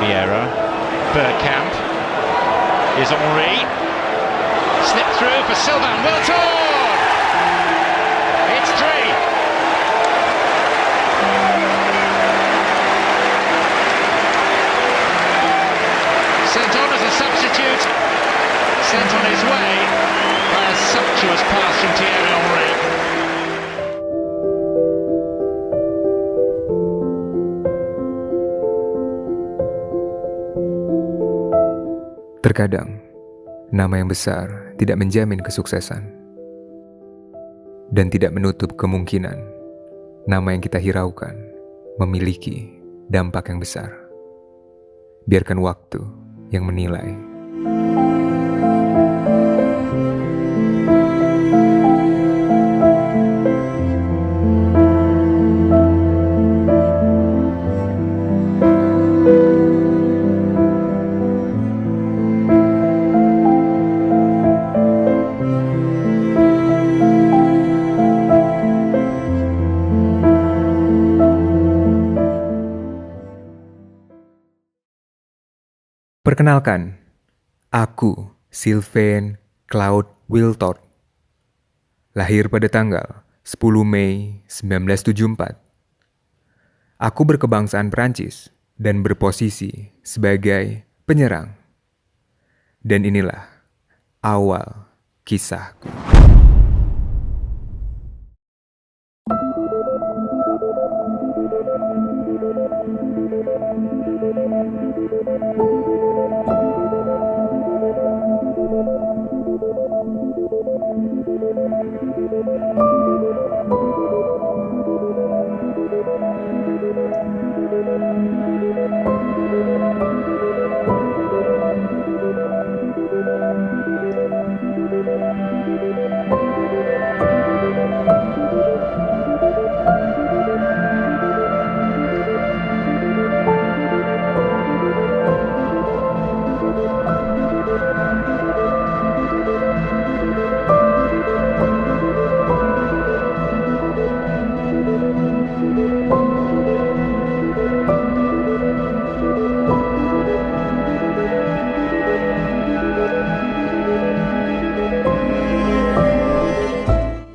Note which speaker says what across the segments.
Speaker 1: Vieira. Bergkamp. Is Henri. Slip through for Sylvain Wiltord. It's three. Sent on as a substitute. Sent on his way by a sumptuous pass from Thierry Henry.
Speaker 2: Terkadang, nama yang besar tidak menjamin kesuksesan dan tidak menutup kemungkinan nama yang kita hiraukan memiliki dampak yang besar. Biarkan waktu yang menilai. Perkenalkan, aku Sylvain Claude Wiltord. Lahir pada tanggal 10 Mei 1974. Aku berkebangsaan Perancis dan berposisi sebagai penyerang. Dan inilah awal kisahku.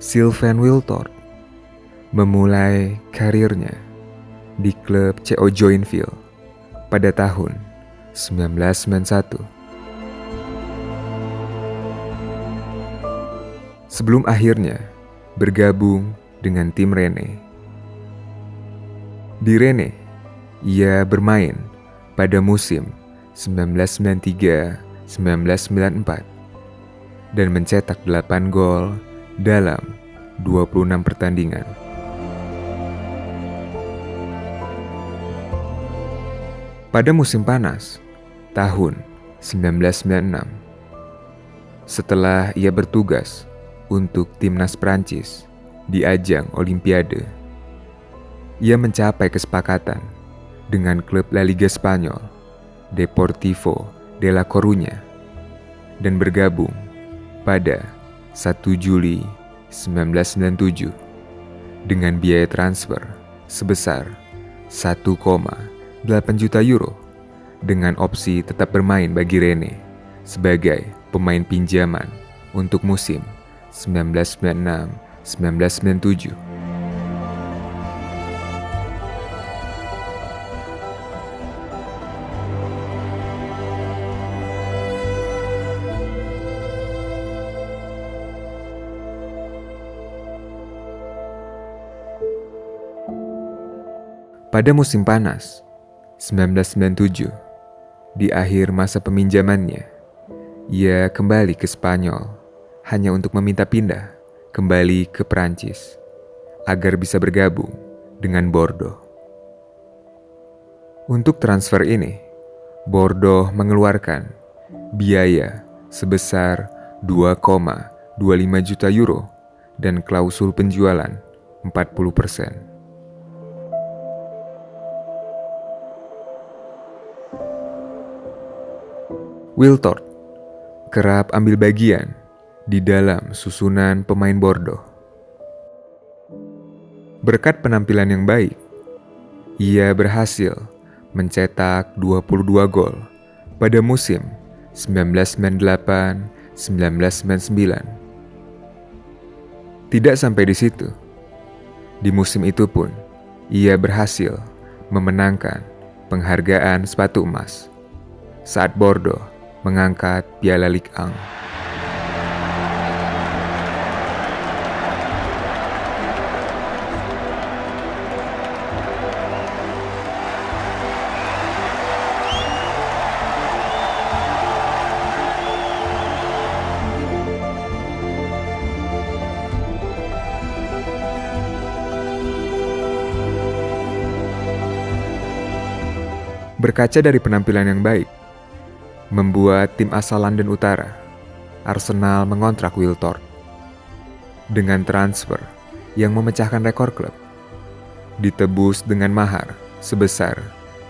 Speaker 2: Sylvain Wiltord memulai karirnya di klub CO Joinville pada tahun 1991. Sebelum akhirnya bergabung dengan tim Rennes. Di Rennes, ia bermain pada musim 1993-1994 dan mencetak 8 gol dalam 26 pertandingan. Pada musim panas tahun 1996, setelah ia bertugas untuk timnas Prancis di ajang Olimpiade, ia mencapai kesepakatan dengan klub La Liga Spanyol, Deportivo de La Coruña, dan bergabung pada 1 Juli 1997 dengan biaya transfer sebesar 1,8 juta euro dengan opsi tetap bermain bagi Rennes sebagai pemain pinjaman untuk musim 1996-1997. Pada musim panas 1997, di akhir masa peminjamannya, ia kembali ke Spanyol hanya untuk meminta pindah kembali ke Perancis agar bisa bergabung dengan Bordeaux. Untuk transfer ini, Bordeaux mengeluarkan biaya sebesar 2,25 juta euro dan klausul penjualan 40%. Wiltord kerap ambil bagian di dalam susunan pemain Bordeaux. Berkat penampilan yang baik, ia berhasil mencetak 22 gol pada musim 1998-1999. Tidak sampai di situ. Di musim itu pun, ia berhasil memenangkan penghargaan sepatu emas saat Bordeaux mengangkat Piala Ligue 1. Berkaca dari penampilan yang baik, membuat tim asal London Utara, Arsenal mengontrak Wiltord. Dengan transfer yang memecahkan rekor klub, ditebus dengan mahar sebesar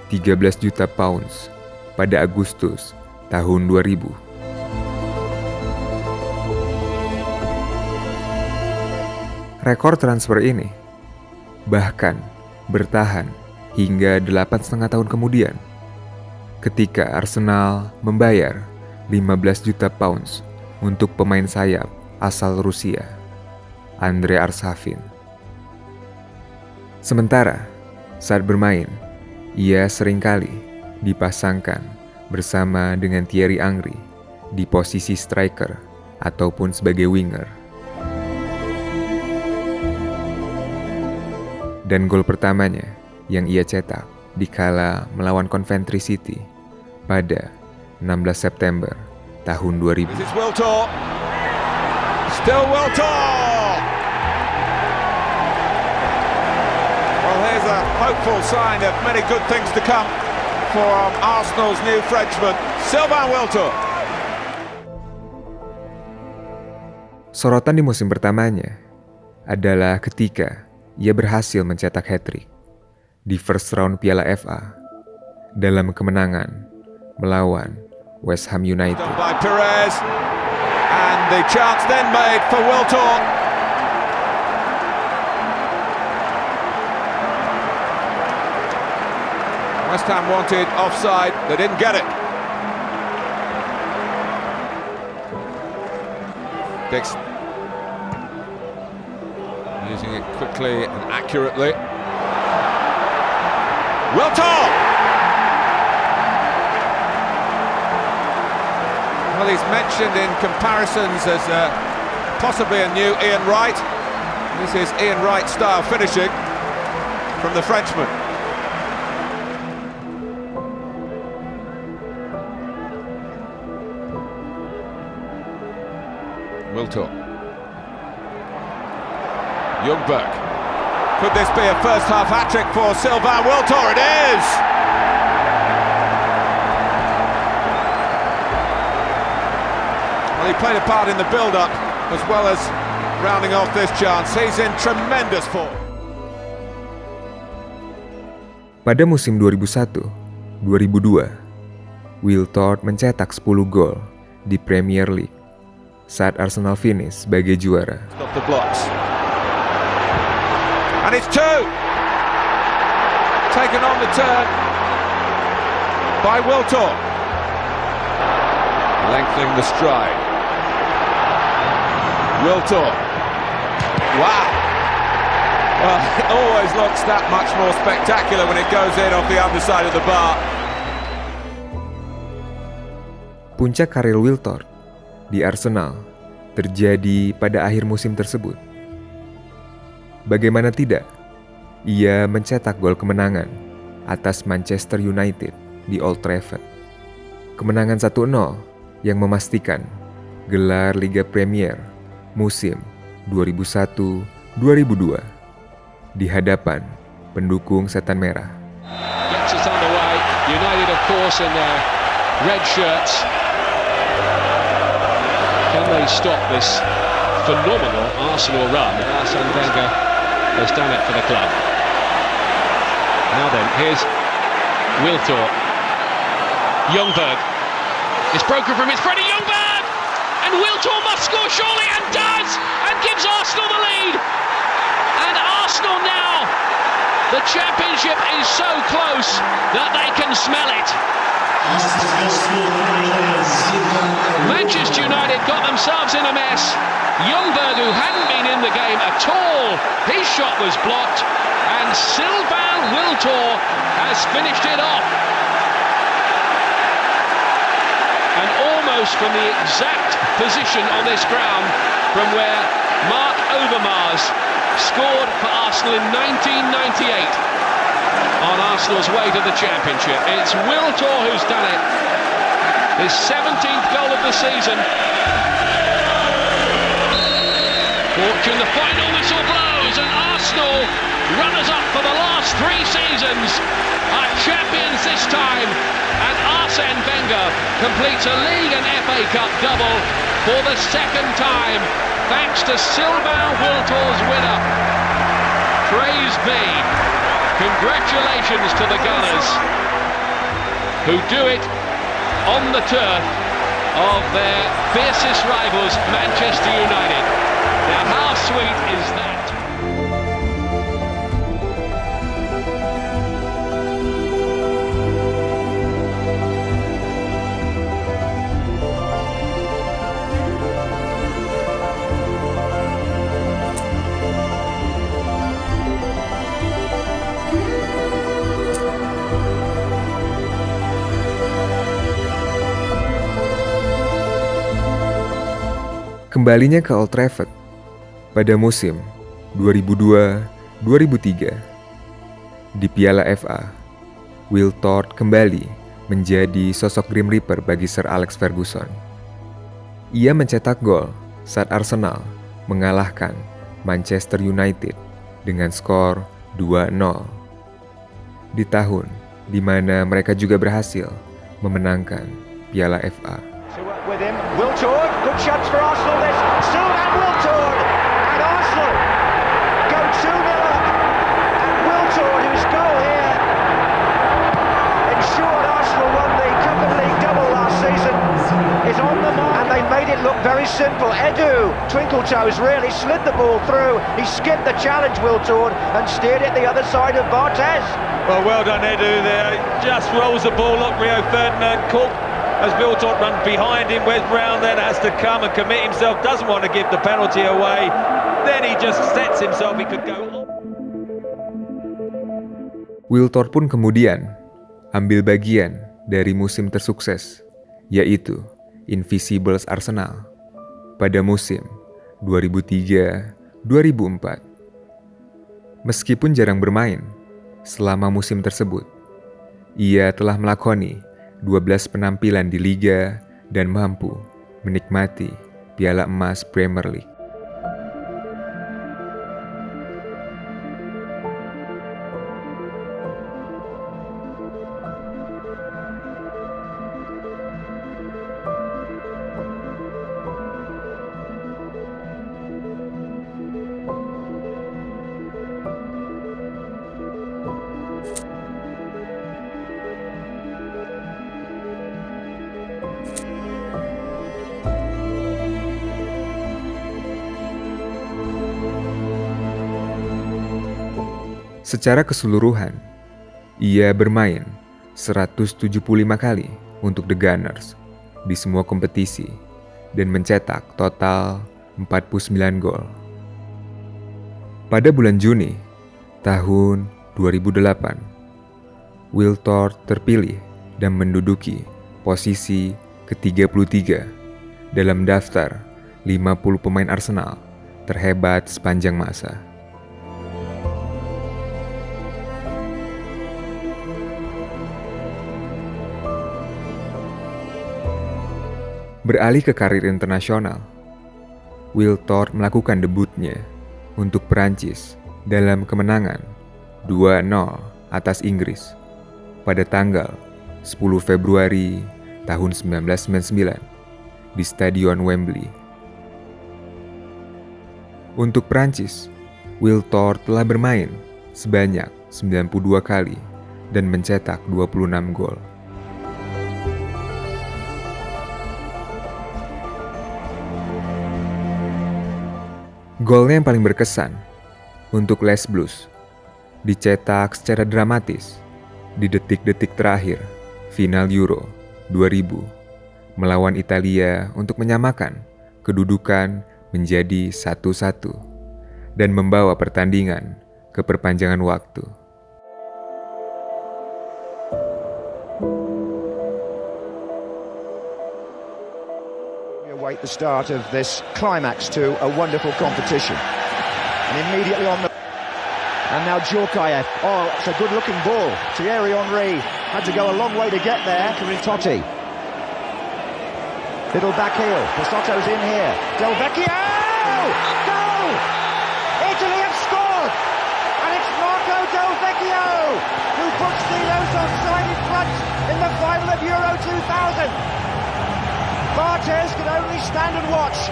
Speaker 2: 13 juta pounds pada Agustus tahun 2000. Rekor transfer ini bahkan bertahan hingga 8,5 tahun kemudian, ketika Arsenal membayar 15 juta pounds untuk pemain sayap asal Rusia, Andrei Arshavin. Sementara saat bermain, ia seringkali dipasangkan bersama dengan Thierry Henry di posisi striker ataupun sebagai winger. Dan gol pertamanya yang ia cetak dikala melawan Coventry City pada 16 September tahun 2000.
Speaker 3: This is Wiltord. Still Wiltord. Well, here's a hopeful sign of many good things to come for Arsenal's new Frenchman, Sylvain Wiltord.
Speaker 2: Sorotan di musim pertamanya adalah ketika ia berhasil mencetak hat-trick di first round Piala FA dalam kemenangan melawan West Ham United.
Speaker 3: By Perez, and the chance then made for Wiltord. West Ham wanted offside, they didn't get it. Dixon using it quickly and accurately. Wiltord! Well, he's mentioned in comparisons as possibly a new Ian Wright. This is Ian Wright style finishing from the Frenchman. Wiltord. Ljungberg. Could this be a first half hat-trick for Sylvain Wiltord? It is! Well, he played a part in the build-up as well as rounding off this chance. He's in tremendous form.
Speaker 2: Pada musim 2001-2002, Wiltord mencetak 10 gol di Premier League saat Arsenal finish sebagai juara.
Speaker 3: Stop the blocks. And it's two! Taken on the turn by Wiltord. Lengthening the stride. Wiltord. Wow! Well, it always looks that much more spectacular when it goes in off the underside of the bar.
Speaker 2: Puncak karir Wiltord di Arsenal terjadi pada akhir musim tersebut. Bagaimana tidak, ia mencetak gol kemenangan atas Manchester United di Old Trafford. Kemenangan 1-0 yang memastikan gelar Liga Premier musim 2001-2002 di hadapan pendukung Setan Merah.
Speaker 1: Gets it underway. United, of course, in their red shirts. Can they stop this phenomenal Arsenal run? Arsene Wenger has done it for the club. Now then, here's Wiltord. Ljungberg. It's broken from it's Freddie Ljungberg! And Wiltord must score surely, and does! And gives Arsenal the lead! And Arsenal now, the championship is so close that they can smell it. Manchester United got themselves in a mess. Ljungberg, who hadn't been in the game at all, his shot was blocked, and Sylvain Wiltord has finished it off. And almost from the exact position on this ground from where Mark Overmars scored for Arsenal in 1998 on Arsenal's way to the Championship. It's Wiltord who's done it. His 17th goal of the season. Fortune, the final whistle blows, and Arsenal, runners-up for the last 3 seasons, are champions this time, and Arsene Wenger completes a League and FA Cup double for the 2nd time, thanks to Sylvain Wiltord's winner. Praise be. Congratulations to the Gunners, who do it on the turf of their fiercest rivals, Manchester United. Now, how sweet is that?
Speaker 2: Kembalinya ke Old Trafford pada musim 2002-2003. Di Piala FA, Wiltord kembali menjadi sosok Grim Reaper bagi Sir Alex Ferguson. Ia mencetak gol saat Arsenal mengalahkan Manchester United dengan skor 2-0. Di tahun di mana mereka juga berhasil memenangkan Piala FA.
Speaker 4: With him, Wiltord, good chance for Arsenal this, Sylvain Wiltord, and Arsenal go 2-0 up, and Wiltord, whose goal here ensured Arsenal won the Cup and League double last season, is on the mark, and they made it look very simple. Edu, twinkle toes really, slid the ball through, he skipped the challenge, Wiltord, and steered it the other side of Barthez.
Speaker 5: Well done Edu there, just rolls the ball up, Rio Ferdinand caught as Wiltord runs behind him. Wes Brown then has to come and commit himself, doesn't want to give the penalty away, then he just sets himself, he could go on.
Speaker 2: Wiltord pun kemudian ambil bagian dari musim tersukses, yaitu Invisibles Arsenal pada musim 2003-2004. Meskipun jarang bermain selama musim tersebut, ia telah melakoni 12 penampilan di Liga dan mampu menikmati Piala Emas Premier League. Secara keseluruhan, ia bermain 175 kali untuk The Gunners di semua kompetisi dan mencetak total 49 gol. Pada bulan Juni tahun 2008, Wiltord terpilih dan menduduki posisi ke-33 dalam daftar 50 pemain Arsenal terhebat sepanjang masa. Beralih ke karir internasional, Wiltord melakukan debutnya untuk Perancis dalam kemenangan 2-0 atas Inggris pada tanggal 10 Februari tahun 1999 di Stadion Wembley. Untuk Perancis, Wiltord telah bermain sebanyak 92 kali dan mencetak 26 gol. Golnya yang paling berkesan untuk Les Blues dicetak secara dramatis Di detik-detik terakhir, final Euro 2000 melawan Italia untuk menyamakan kedudukan menjadi 1-1 dan membawa pertandingan ke perpanjangan waktu.
Speaker 4: We await the start of this climax to a wonderful competition. And immediately on the... And now Djorkaeff. Oh, it's a good-looking ball. Thierry Henry had to go a long way to get there. Totti. Little back heel. Pessotto's in here. Del Vecchio! Goal! Italy have scored! And it's Marco Del Vecchio who puts the offside in front in the final of Euro 2000. Barthez can only stand and watch.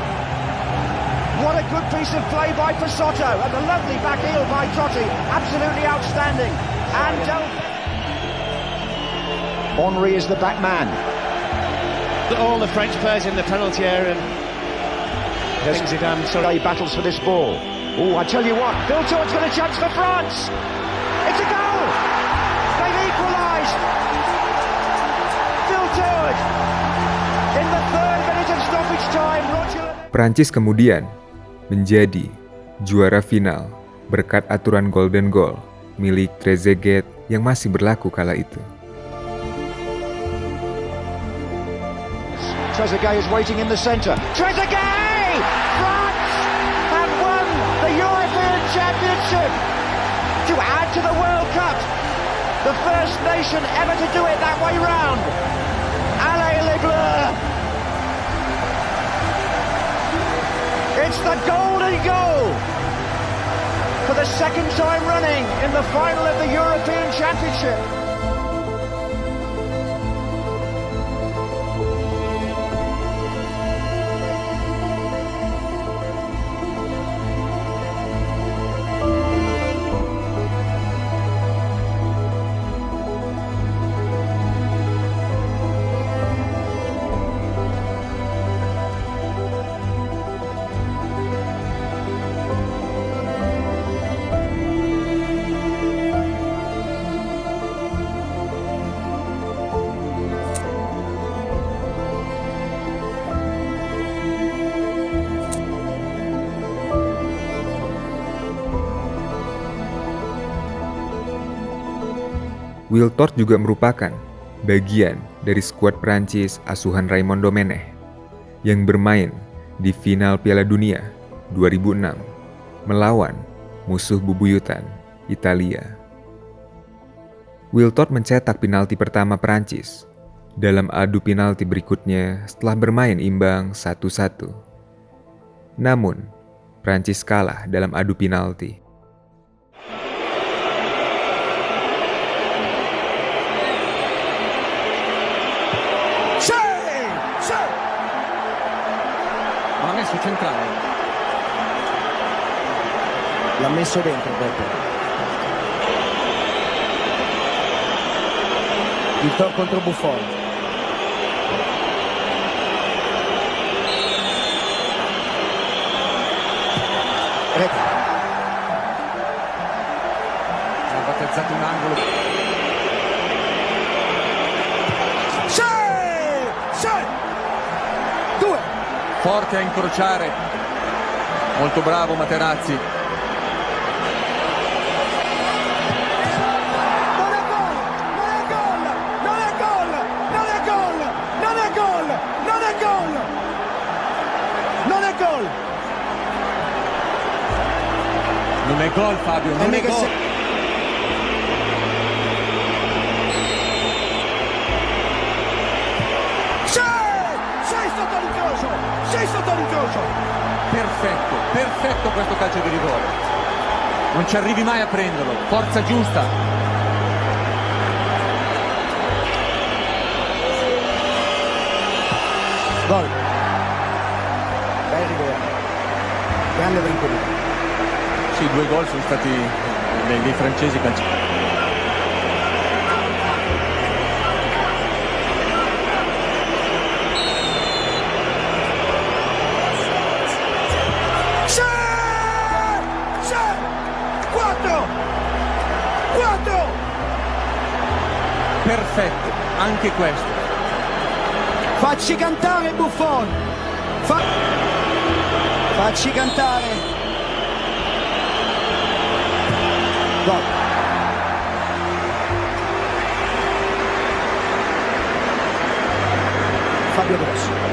Speaker 4: What a good piece of play by Pessotto, and a lovely back heel by Totti, absolutely outstanding. And Henry is the back man.
Speaker 6: All the French players in the penalty area. And Zidane
Speaker 4: He battles for this ball. Oh, I tell you what, Viltort's got a chance for France. It's a goal. They've equalised. Viltort in the third minute of stoppage time. Roger.
Speaker 2: Prancis kemudian menjadi juara final berkat aturan golden goal milik Trezeguet yang masih berlaku kala itu.
Speaker 4: Trezeguet is waiting in the centre. Trezeguet! France have won the European Championship to add to the World Cup. The first nation ever to do it that way round. Allez les Bleus! It's the golden goal for the second time running in the final of the European Championship.
Speaker 2: Wiltord juga merupakan bagian dari skuad Prancis asuhan Raymond Domenech yang bermain di final Piala Dunia 2006 melawan musuh bebuyutan Italia. Wiltord mencetak penalti pertama Prancis dalam adu penalti berikutnya setelah bermain imbang 1-1. Namun, Prancis kalah dalam adu penalti.
Speaker 7: Ha messo centrale,
Speaker 4: L'ha messo dentro Pepe.
Speaker 7: Victor contro Buffon.
Speaker 4: Rete.
Speaker 7: Ha battezzato un angolo. Forte a incrociare, molto bravo Materazzi.
Speaker 4: Non è gol! Non è gol! Non è gol! Non è gol! Non è gol! Non è gol! Non è gol!
Speaker 7: Non è gol Fabio, non è gol. Perfetto questo calcio di rigore. Non ci arrivi mai a prenderlo, forza giusta.
Speaker 4: Gol. Bel rigore. Grande tranquillità.
Speaker 7: Sì, 2 gol sono stati dei francesi calciatori. perfette, anche questo.
Speaker 8: Facci cantare Buffon. Facci cantare. Gol. Fabio Grosso.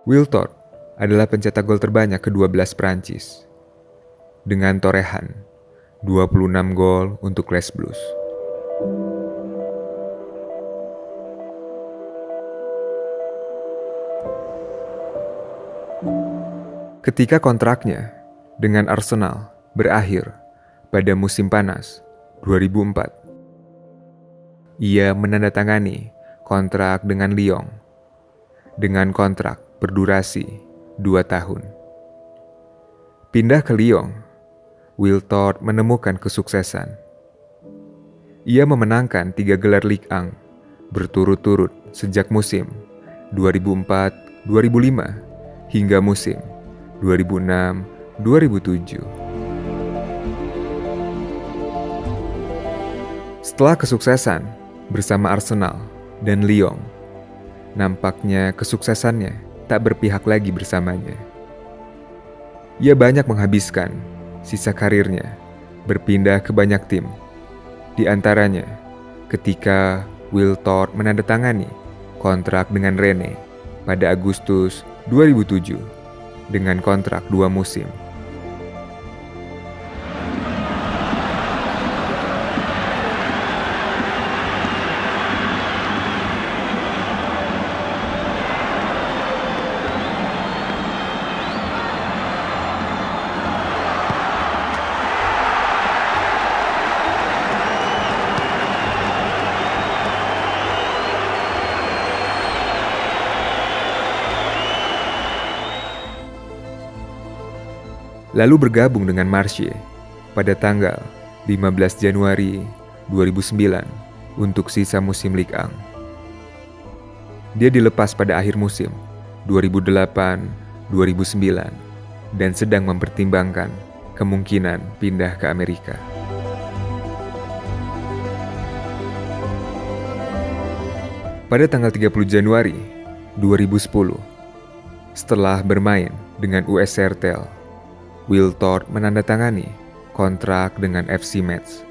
Speaker 2: Wiltord adalah pencetak gol terbanyak ke-12 Prancis dengan torehan 26 gol untuk Les Bleus. Ketika kontraknya dengan Arsenal berakhir pada musim panas 2004, ia menandatangani kontrak dengan Lyon dengan kontrak berdurasi 2 tahun. Pindah ke Lyon, Wiltord menemukan kesuksesan. Ia memenangkan 3 gelar Ligue 1 berturut-turut sejak musim 2004-2005 hingga musim 2006-2007. Setelah kesuksesan bersama Arsenal dan Lyon, nampaknya kesuksesannya tak berpihak lagi bersamanya. Ia banyak menghabiskan sisa karirnya berpindah ke banyak tim. Di antaranya, ketika Wiltord menandatangani kontrak dengan Rennes pada Agustus 2007 dengan kontrak 2 musim. Lalu bergabung dengan Marseille pada tanggal 15 Januari 2009 untuk sisa musim Ligue 1. Dia dilepas pada akhir musim 2008-2009 dan sedang mempertimbangkan kemungkinan pindah ke Amerika. Pada tanggal 30 Januari 2010, setelah bermain dengan US Sertel, Wiltord menandatangani kontrak dengan FC Metz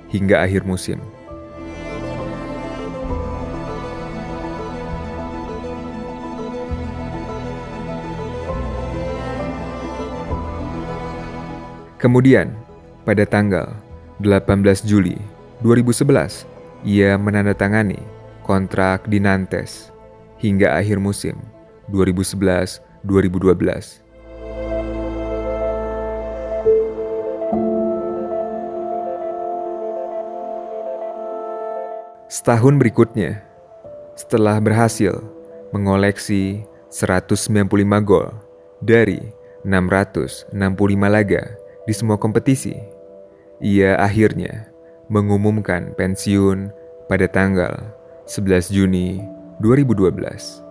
Speaker 2: hingga akhir musim. Kemudian, pada tanggal 18 Juli 2011, ia menandatangani kontrak di Nantes hingga akhir musim 2011-2012. Setahun berikutnya, setelah berhasil mengoleksi 195 gol dari 665 laga di semua kompetisi, ia akhirnya mengumumkan pensiun pada tanggal 11 Juni 2012.